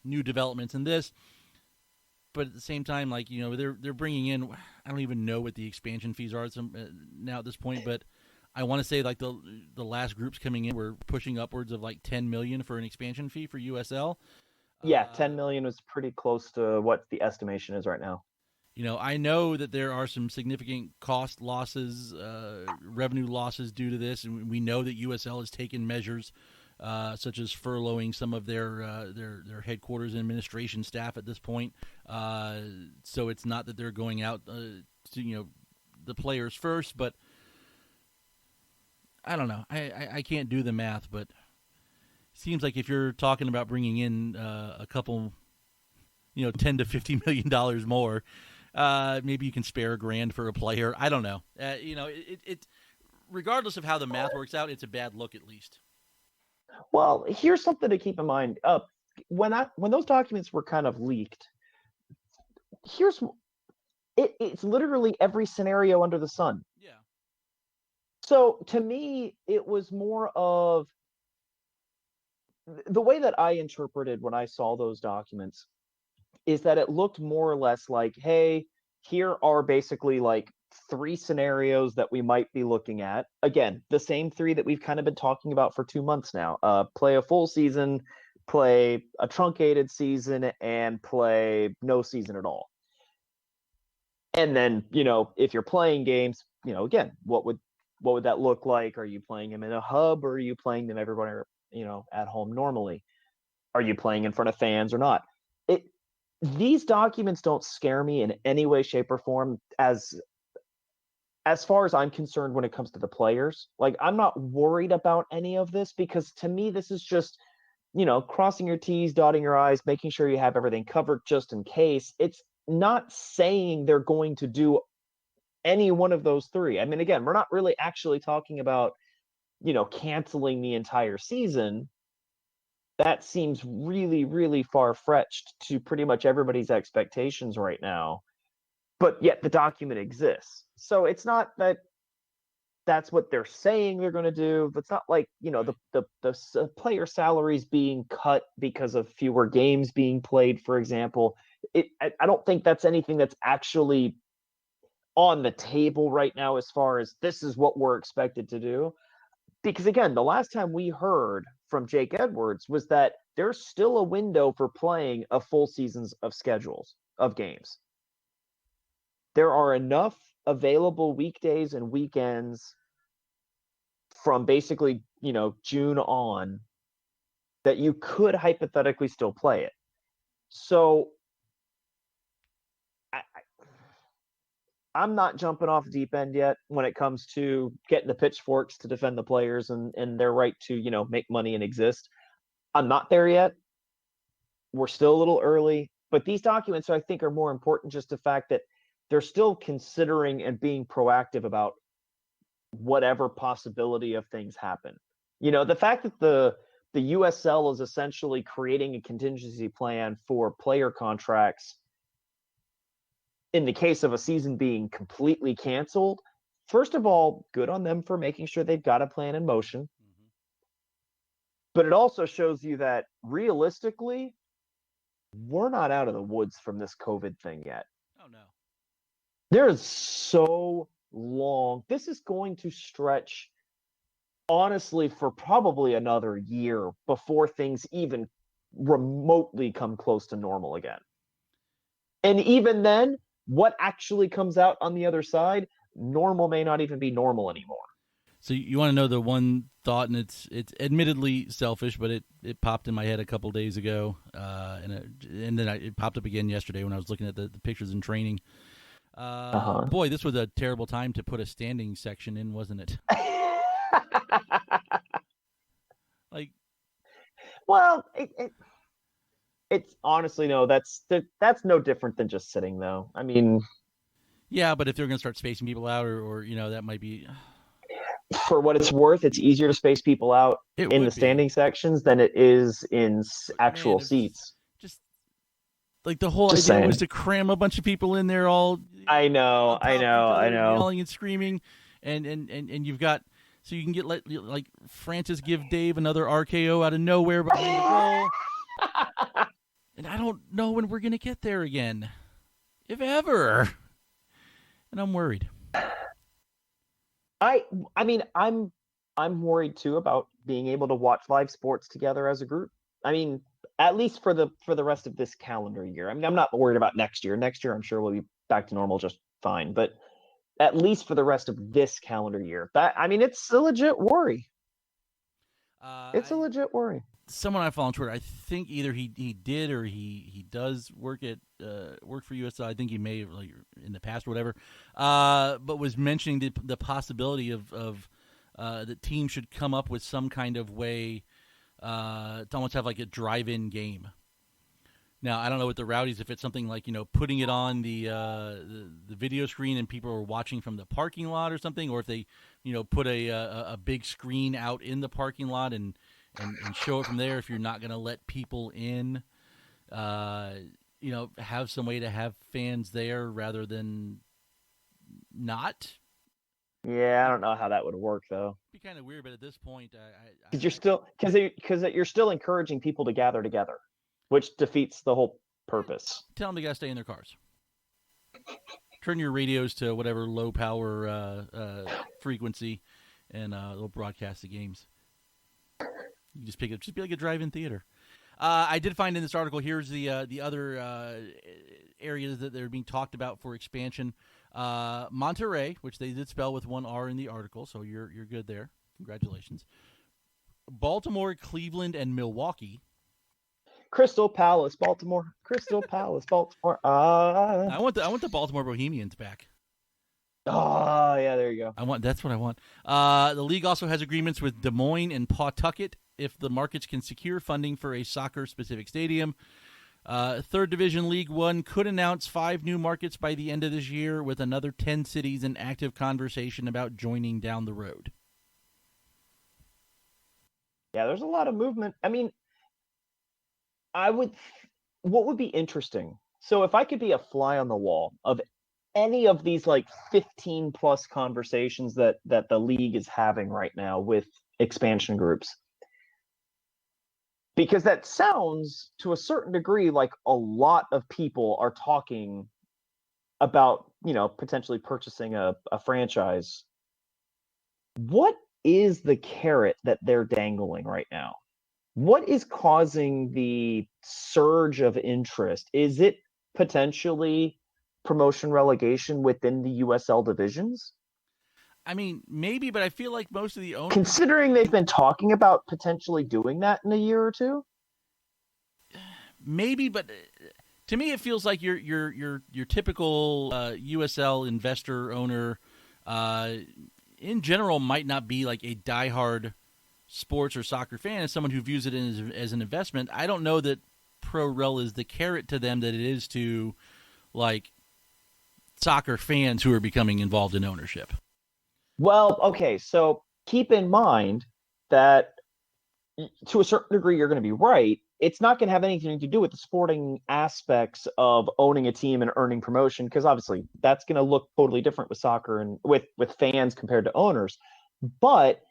new developments in this, but at the same time, they're bringing in, I don't even know what the expansion fees are now at this point, but I want to say the last groups coming in were pushing upwards of like $10 million for an expansion fee for USL. Yeah, $10 million was pretty close to what the estimation is right now. I know that there are some significant cost losses, revenue losses due to this, and we know that USL has taken measures such as furloughing some of their headquarters and administration staff at this point. So it's not that they're going out to the players first, but I don't know. I can't do the math, but it seems like if you're talking about bringing in a couple, $10 to $50 million more, maybe you can spare $1,000 for a player. I don't know. It regardless of how the math works out, it's a bad look at least. Well, here's something to keep in mind. When those documents were kind of leaked, it's literally every scenario under the sun. Yeah. So to me, it was more of the way that I interpreted when I saw those documents is that it looked more or less like, hey, here are basically like 3 scenarios that we might be looking at. Again, the same 3 that we've kind of been talking about for 2 months now. Play a full season, play a truncated season, and play no season at all. And then, if you're playing games, again, what would that look like? Are you playing them in a hub, or are you playing them everybody, at home normally? Are you playing in front of fans or not? These documents don't scare me in any way, shape, or form as far as I'm concerned when it comes to the players. Like, I'm not worried about any of this because to me, this is just, crossing your T's, dotting your I's, making sure you have everything covered just in case. It's not saying they're going to do any one of those 3. I mean, again, we're not really actually talking about, canceling the entire season. That seems really, really far-fetched to pretty much everybody's expectations right now. But yet the document exists. So it's not that that's what they're saying they're going to do. It's not like, the player salaries being cut because of fewer games being played, for example. I don't think that's anything that's actually on the table right now as far as this is what we're expected to do. Because again, the last time we heard from Jake Edwards was that there's still a window for playing a full seasons of schedules of games. there are enough available weekdays and weekends from basically, June on that you could hypothetically still play it. So I'm not jumping off the deep end yet when it comes to getting the pitchforks to defend the players and their right to, make money and exist. I'm not there yet. We're still a little early, but these documents I think are more important, just the fact that they're still considering and being proactive about whatever possibility of things happen. The fact that the USL is essentially creating a contingency plan for player contracts in the case of a season being completely canceled, first of all, good on them for making sure they've got a plan in motion. Mm-hmm. But it also shows you that realistically, we're not out of the woods from this COVID thing yet. Oh, no. There is so long. This is going to stretch, honestly, for probably another year before things even remotely come close to normal again. And even then, what actually comes out on the other side, normal may not even be normal anymore. So you want to know the one thought, and it's admittedly selfish, but it popped in my head a couple days ago, and then it popped up again yesterday when I was looking at the pictures in training. Boy, this was a terrible time to put a standing section in, wasn't it? Well, it's honestly, no, that's no different than just sitting, though. I mean, yeah, but if they're going to start spacing people out, or that might be. For what it's worth, it's easier to space people out in the standing sections than it is in actual seats. Just like the whole idea was to cram a bunch of people in there all. I know. Yelling and screaming, and you've got. So you can get like Francis give Dave another RKO out of nowhere behind the goal. And I don't know when we're going to get there again, if ever. And I'm worried. I mean, I'm worried too about being able to watch live sports together as a group. I mean, at least for the rest of this calendar year. I mean, I'm not worried about next year. Next year, I'm sure we'll be back to normal just fine. But at least for the rest of this calendar year, it's a legit worry. It's a legit worry. Someone I follow on Twitter, I think either he did or he does work for USL. I think he may have in the past or whatever, but was mentioning the possibility of the team should come up with some kind of way to almost have like a drive-in game. Now, I don't know with the Rowdies if it's something like, putting it on the video screen and people are watching from the parking lot or something, or if they, put a big screen out in the parking lot and show it from there if you're not going to let people in, have some way to have fans there rather than not. Yeah, I don't know how that would work, though. It'd be kind of weird, but at this point, because you're still encouraging people to gather together, which defeats the whole purpose. Tell them they got to stay in their cars. Turn your radios to whatever low power frequency, and they'll broadcast the games. You just pick it. Just be like a drive-in theater. I did find in this article, here's the other areas that they're being talked about for expansion. Monterrey, which they did spell with one R in the article, so you're good there. Congratulations. Baltimore, Cleveland, and Milwaukee. Crystal Palace, Baltimore. Crystal Palace, Baltimore. I want the Baltimore Bohemians back. Oh, yeah, there you go. That's what I want. The league also has agreements with Des Moines and Pawtucket if the markets can secure funding for a soccer-specific stadium. Third Division League One could announce 5 new markets by the end of this year, with another 10 cities in active conversation about joining down the road. Yeah, there's a lot of movement. I mean, what would be interesting? So if I could be a fly on the wall of any of these 15 plus conversations that the league is having right now with expansion groups, because that sounds to a certain degree like a lot of people are talking about, potentially purchasing a franchise. What is the carrot that they're dangling right now? What is causing the surge of interest? Is it potentially promotion relegation within the USL divisions? I mean, maybe, but I feel like most of the owners, Considering they've been talking about potentially doing that in a year or two? maybe, but to me, it feels like your typical USL investor owner, in general, might not be like a diehard sports or soccer fan. As someone who views it as an investment, I don't know that pro-rel is the carrot to them that it is to like soccer fans who are becoming involved in ownership. Well, okay, so keep in mind that to a certain degree, you're going to be right. It's not going to have anything to do with the sporting aspects of owning a team and earning promotion, because obviously that's going to look totally different with soccer and with fans compared to owners. But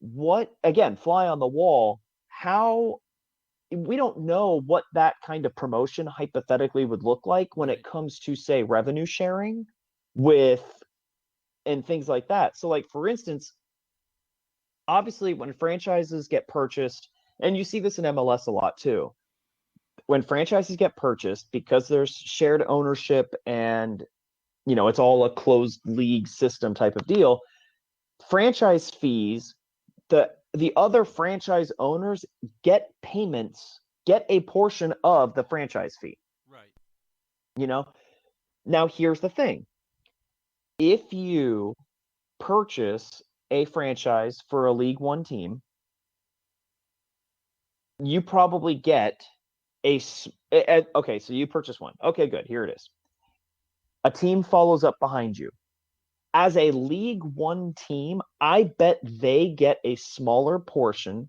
what, again, fly on the wall, how we don't know what that kind of promotion hypothetically would look like when it comes to, say, revenue sharing with and things like that. So, like, for instance, obviously when franchises get purchased, and you see this in MLS a lot too, when franchises get purchased, because there's shared ownership and, you know, it's all a closed league system type of deal, franchise fees, the other franchise owners get payments, get a portion of the franchise fee. Right. You know, now here's the thing. If you purchase a franchise for a League One team, you probably get okay, so you purchase one. Okay, good. Here it is. A team follows up behind you. As a League One team, I bet they get a smaller portion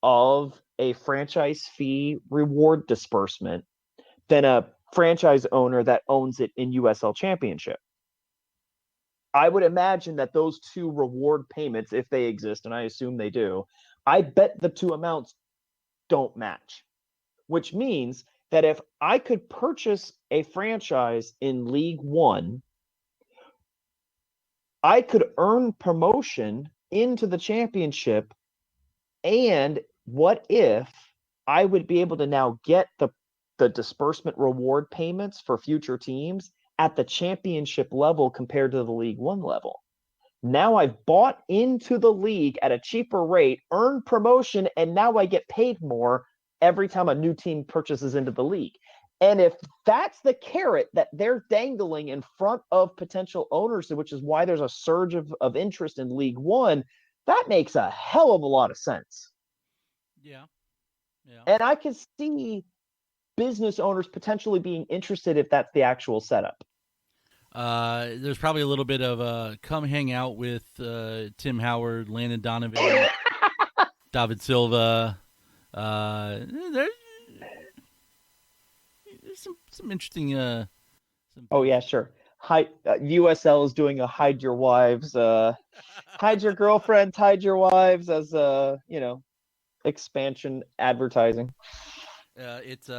of a franchise fee reward disbursement than a franchise owner that owns it in USL Championship. I would imagine that those two reward payments, if they exist, and I assume they do, I bet the two amounts don't match, which means that if I could purchase a franchise in League One, I could earn promotion into the championship. And what if I would be able to now get the disbursement reward payments for future teams at the championship level compared to the League One level? Now I've bought into the league at a cheaper rate, earned promotion, and now I get paid more every time a new team purchases into the league. And if that's the carrot that they're dangling in front of potential owners, which is why there's a surge of interest in League One, that makes a hell of a lot of sense. Yeah. And I can see business owners potentially being interested if that's the actual setup. There's probably a little bit of come hang out with Tim Howard, Landon Donovan, David Silva. There's some interesting. Oh yeah, sure. USL is doing a hide your wives, hide your girlfriends, hide your wives as expansion advertising. It's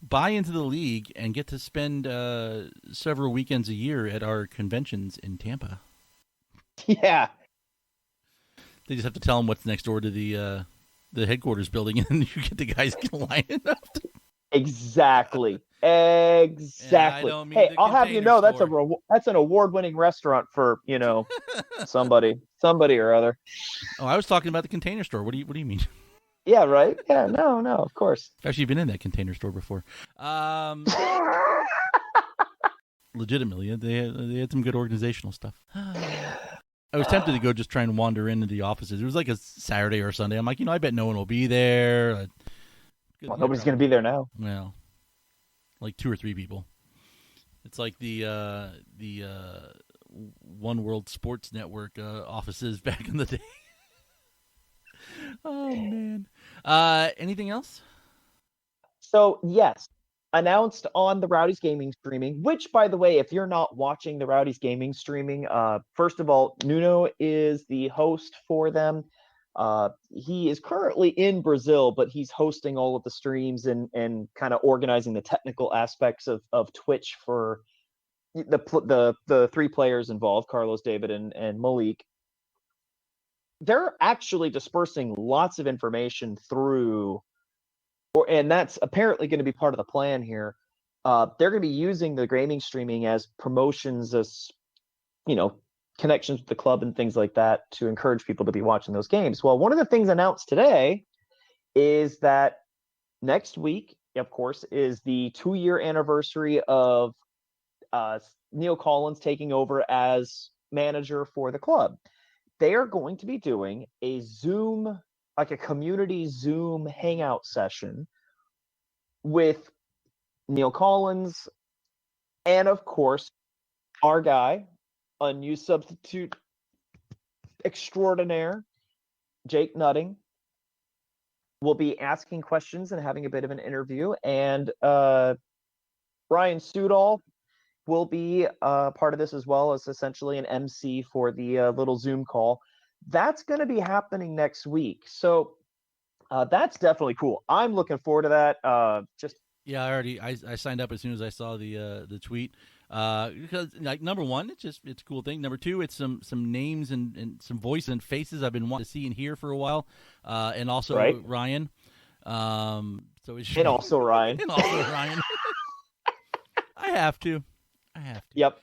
buy into the league and get to spend several weekends a year at our conventions in Tampa. Yeah. They just have to tell them what's next door to the headquarters building, and you get the guys lining up. Exactly. Hey, I'll have you know that's an award-winning restaurant for somebody or other. Oh, I was talking about the Container Store. What do you mean? Yeah, right. Yeah, no, of course. I've actually been in that Container Store before. Legitimately, they had some good organizational stuff. I was tempted to go just try and wander into the offices. It was like a Saturday or Sunday. I'm like, I bet no one will be there. Well, nobody's going to be there now. Well, like 2 or 3 people. It's like the One World Sports Network offices back in the day. Oh, man. Anything else? So, yes. Announced on the Rowdy's Gaming streaming, which, by the way, if you're not watching the Rowdy's Gaming streaming, first of all, Nuno is the host for them. He is currently in Brazil, but he's hosting all of the streams and kind of organizing the technical aspects of Twitch for the 3 players involved, Carlos, David, and Malik. They're actually dispersing lots of information through, and that's apparently going to be part of the plan here, they're going to be using the gaming streaming as promotions, as connections with the club and things like that to encourage people to be watching those games. Well, one of the things announced today is that next week, of course, is the 2-year anniversary of Neil Collins taking over as manager for the club. They are going to be doing a Zoom, like a community Zoom hangout session with Neil Collins and, of course, our guy, unused substitute extraordinaire, Jake Nutting, will be asking questions and having a bit of an interview. And Ryan Sudol will be part of this as well, as essentially an MC for the little Zoom call. That's going to be happening next week. So that's definitely cool. I'm looking forward to that. I signed up as soon as I saw the tweet. Because like number one, it's a cool thing. Number two, it's some names and some voices and faces I've been wanting to see and hear for a while. And also Ryan. Also Ryan. And also Ryan. I have to. Yep.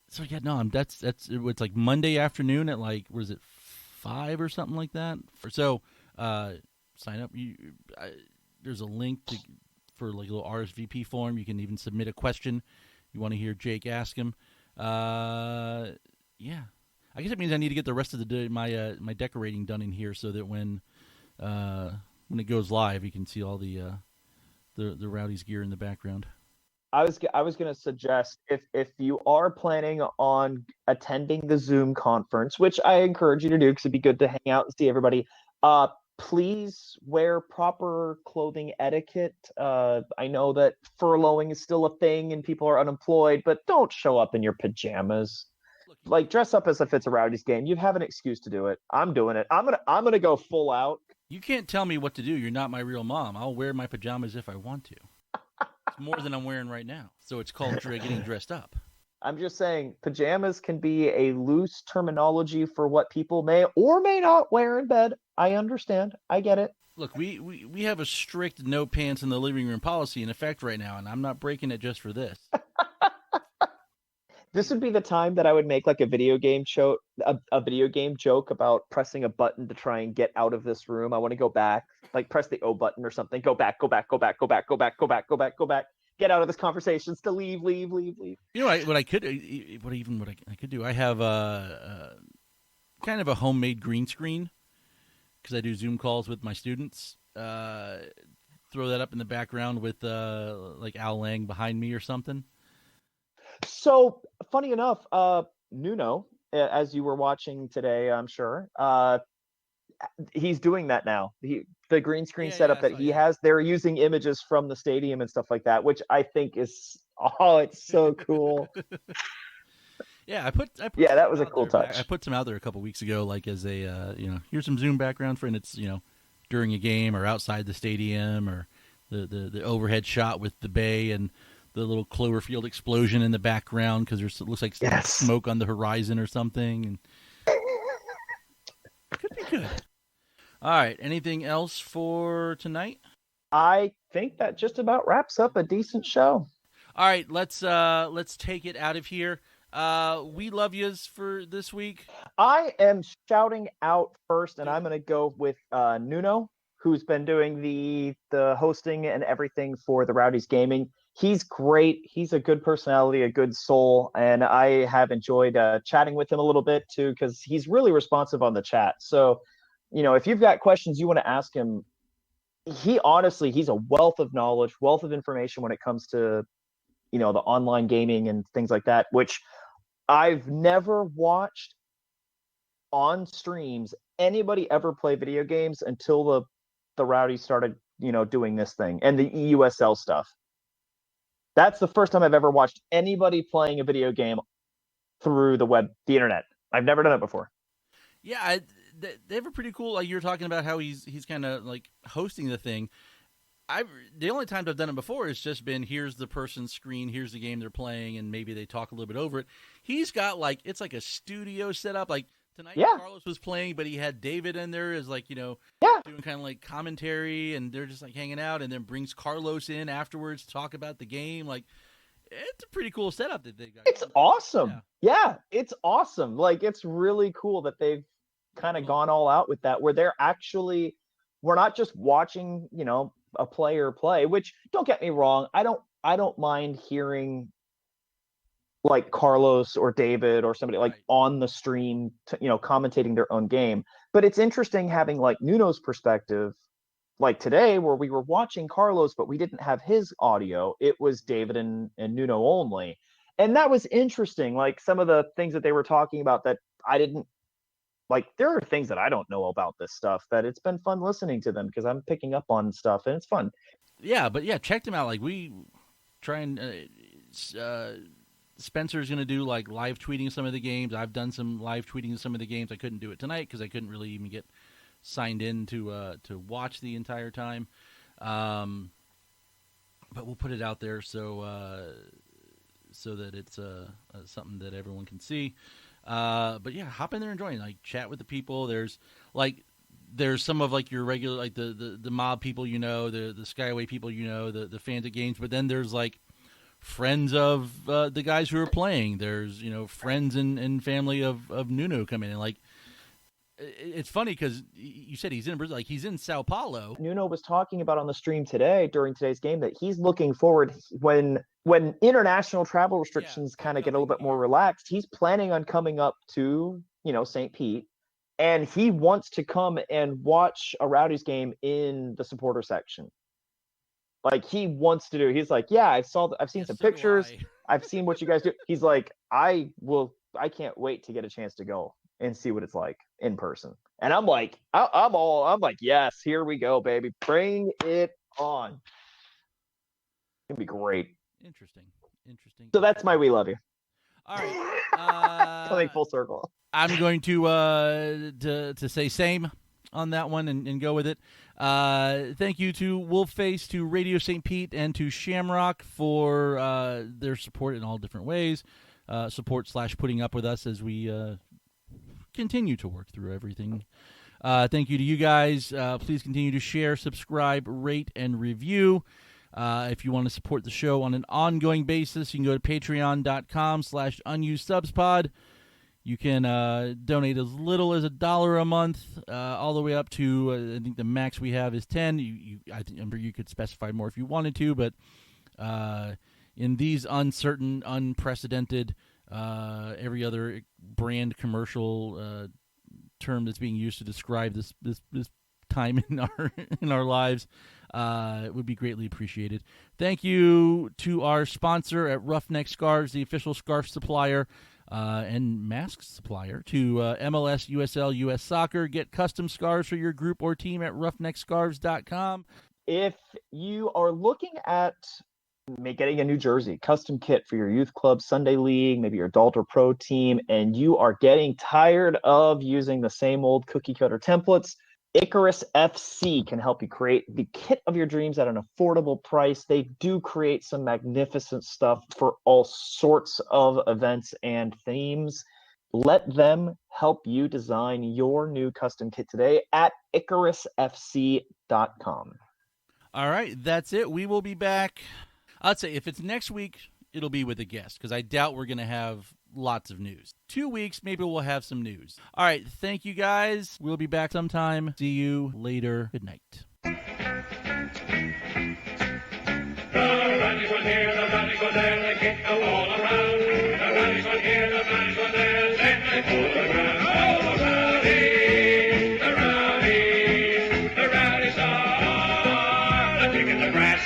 So yeah, no, it's like Monday afternoon at like, what is it, 5 or something like that. So sign up. There's a link for like a little RSVP form. You can even submit a question you want to hear Jake ask him. Yeah, I guess it means I need to get the rest of the day, my decorating done in here so that when it goes live, you can see all the Rowdies gear in the background. I was going to suggest if you are planning on attending the Zoom conference, which I encourage you to do because it'd be good to hang out and see everybody. Please wear proper clothing etiquette. I know that furloughing is still a thing and people are unemployed, but don't show up in your pajamas. Like, dress up as if it's a Rowdies game. You have an excuse to do it. I'm doing it. I'm gonna go full out. You can't tell me what to do. You're not my real mom. I'll wear my pajamas if I want to. It's more than I'm wearing right now. So it's called getting dressed up. I'm just saying pajamas can be a loose terminology for what people may or may not wear in bed. I understand. I get it. Look, we have a strict no pants in the living room policy in effect right now, and I'm not breaking it just for this. This would be the time that I would make like a video game joke about pressing a button to try and get out of this room. I want to go back, like press the O button or something. Go back. Get out of this conversation. To leave. You know what I could do? I have kind of a homemade green screen because I do Zoom calls with my students. Throw that up in the background with like Al Lang behind me or something. So funny enough, Nuno, as you were watching today, I'm sure, he's doing that now. The green screen setup that he has, they're using images from the stadium and stuff like that, which I think is, it's so cool. I put that was a cool touch. I put some out there a couple weeks ago, like as a here's some Zoom background for, and it's during a game or outside the stadium, or the overhead shot with the bay and the little Cloverfield explosion in the background because it looks like smoke on the horizon or something. And could be good. All right. Anything else for tonight? I think that just about wraps up a decent show. All right. Let's take it out of here. We love yous for this week. I am shouting out first, and I'm going to go with Nuno, who's been doing the hosting and everything for the Rowdies Gaming. He's great. He's a good personality, a good soul, and I have enjoyed chatting with him a little bit too because he's really responsive on the chat. So, if you've got questions you want to ask him, he's a wealth of knowledge, wealth of information when it comes to, the online gaming and things like that, which I've never watched on streams anybody ever play video games until the Rowdies started, doing this thing and the EUSL stuff. That's the first time I've ever watched anybody playing a video game through the internet. I've never done it before. Yeah, they have a pretty cool. Like you were talking about how he's kind of like hosting the thing. The only times I've done it before has just been here's the person's screen, here's the game they're playing, and maybe they talk a little bit over it. He's got it's like a studio set up. Like Tonight, Yeah. Carlos was playing, but he had David in there as like, doing kind of like commentary, and they're just like hanging out, and then brings Carlos in afterwards to talk about the game. Like, it's a pretty cool setup that they got. It's awesome. Yeah, it's awesome. Like, it's really cool that they've kind of gone all out with that, where we're not just watching, a player play, which, don't get me wrong, I don't mind hearing like Carlos or David or somebody like on the stream, commentating their own game. But it's interesting having like Nuno's perspective, like today, where we were watching Carlos, but we didn't have his audio. It was David and Nuno only. And that was interesting. Like, some of the things that they were talking about that I didn't like, there are things that I don't know about this stuff that it's been fun listening to them, because I'm picking up on stuff and it's fun. Yeah, but check them out. Like, we try and Spencer's going to do like live tweeting some of the games. I've done some live tweeting of some of the games. I couldn't do it tonight because I couldn't really even get signed in to watch the entire time. But we'll put it out there so that it's something that everyone can see. But yeah, hop in there and join. Like, chat with the people. There's some of like your regular, like the mob people, the Skyway people, the fans of games. But then there's like friends of the guys who are playing. There's friends and family of Nuno coming in. Like, it's funny because you said he's in Brazil, like he's in Sao Paulo. Nuno was talking about on the stream today during today's game that he's looking forward when international travel restrictions kind of get a little bit more relaxed. He's planning on coming up to St. Pete, and he wants to come and watch a Rowdies game in the supporter section. Like, he wants to do. He's like, yeah, I've seen some pictures. I've seen what you guys do. He's like, I can't wait to get a chance to go and see what it's like in person. And I'm like, I'm like, yes, here we go, baby. Bring it on. It'd be great. Interesting. So that's my We Love You. All right. Coming full circle. I'm going to say same on that one and go with it. Thank you to Wolfface, to Radio St. Pete, and to Shamrock for their support in all different ways. Support/putting up with us as we continue to work through everything. Thank you to you guys. Please continue to share, subscribe, rate, and review. If you want to support the show on an ongoing basis, you can go to patreon.com/unusedSubsPod. You can donate as little as $1 a month, all the way up to, I think the max we have is $10. I think you could specify more if you wanted to, but in these uncertain, unprecedented, every other brand commercial term that's being used to describe this time in our lives, it would be greatly appreciated. Thank you to our sponsor at Roughneck Scarves, the official scarf supplier and mask supplier to MLS, USL, US Soccer. Get custom scarves for your group or team at roughneckscarves.com. If you are looking at getting a new jersey, custom kit for your youth club, Sunday league, maybe your adult or pro team, and you are getting tired of using the same old cookie cutter templates, Icarus FC can help you create the kit of your dreams at an affordable price. They do create some magnificent stuff for all sorts of events and themes. Let them help you design your new custom kit today at IcarusFC.com. All right, that's it. We will be back. I'd say if it's next week, it'll be with a guest, because I doubt we're going to have lots of news. 2 weeks, maybe we'll have some news. All right, thank you guys. We'll be back sometime. See you later. Good night. The Rowdies were here, the Rowdies were there, they kicked the ball around. The Rowdies were here, the Rowdies were there, then they pulled the ground. Oh, the Rowdies, the Rowdies, the Rowdies are the kick in the grass.